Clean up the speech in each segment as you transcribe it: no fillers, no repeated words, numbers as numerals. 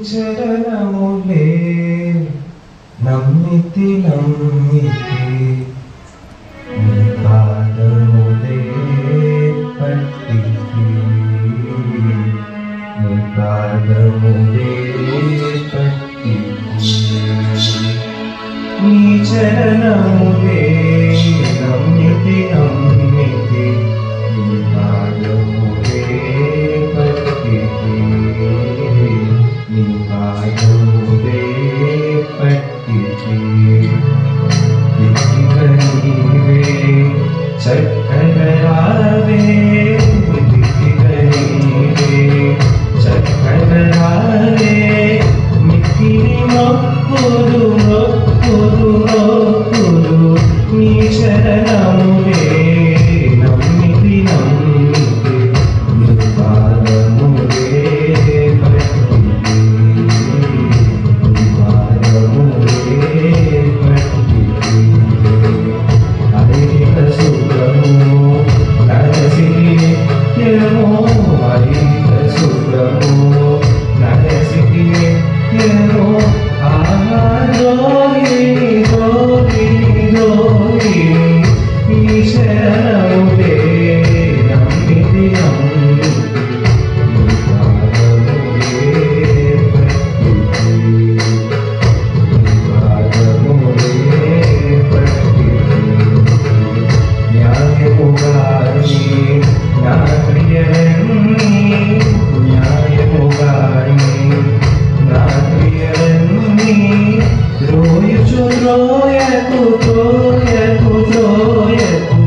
చరణములే నమ్మితి నమ్మితి నీ పాదములే పట్టితి నీ పాదములే పట్టితి నీ చరణములే నమ్మితి నమ్మితి నీ పాదములే పట్టితి నీ పాదములే పట్టితి దిక్కిన నీవే చక్కనరావే దిక్కిన నీవే చక్కనరావే మిక్కిలి మొక్కులు మొక్కులు మొక్కులు నీ చరణములే నమ్మితి నమ్మితి నీ పాదములే పట్టితి నీ పాదములే పట్టితి అధిక శుభ్రము నరసిరి నిత్యము అధిక శుభ్రము నరసిరి నిత్యము ఈశ్వరములే నమ్మితి నమ్మితి నీ పాదములే పట్టితి నీ పాదములే పట్టితి న్యాయముగాని నా ప్రియవన్నీ న్యాయముగాని నా ప్రియవన్నీ ద్రోయచు ద్రోయకు ద్రోయకు ద్రోయకు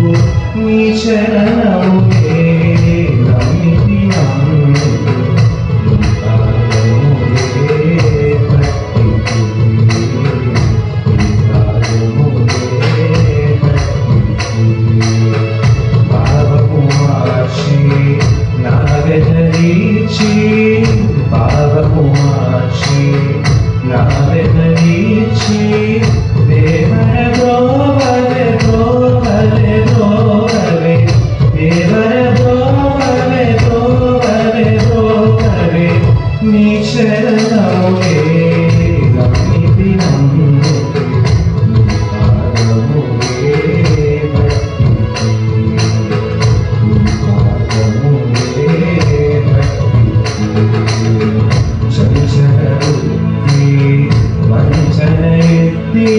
నీ చరణములే నమ్మితి నమ్మితి నీ పాదములే పట్టితి నీ పాదములే పట్టితి పాపము మార్చి నా వెదరీచి పాపము మార్చి నా వెదరీచి దేవర గోవలే గోవలే గోవలే దేవర గోవలే గోవలే గోవలే నీ చరణములే నమ్మితి నమ్మితి నీ పాదములే పట్టితి నీ పాదములే పట్టితి చంచల బుద్ధి వంచన ఎత్తి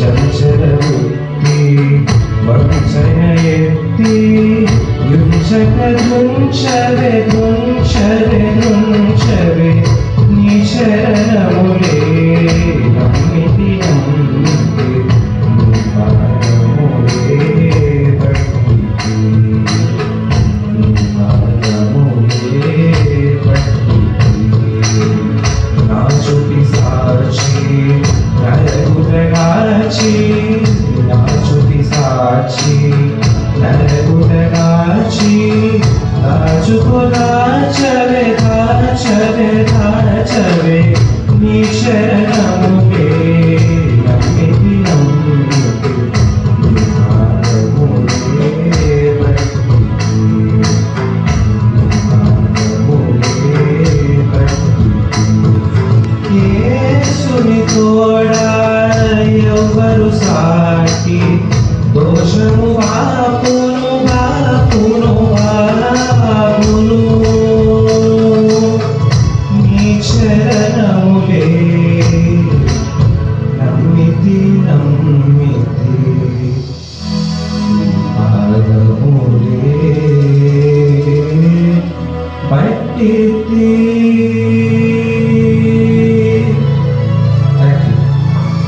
చంచల బుద్ధి వంచన ఎత్తి యుంచక గుంచవే గుంచవే గుంచవే నీ చరణములే నమ్మితి నమ్మితి నీ పాదములే పట్టితి నీ పాదములే పట్టితి నాచుటి సాక్షి నరగుటగాచి నాచుటి సాక్షి నరగుటగాచి దాచుకు దాచవే దాచవే దాచవే నీ శరణములే నమ్మితి నమ్మితి నీ పాదములే పట్టితి నీ పాదములే పట్టితి యేసుని తోడా ఎవరు సాటి దోషము బాపును బాపును బాపును నీ చరణములే నమ్మితి నమ్మితి నీ పాదములే పట్టితి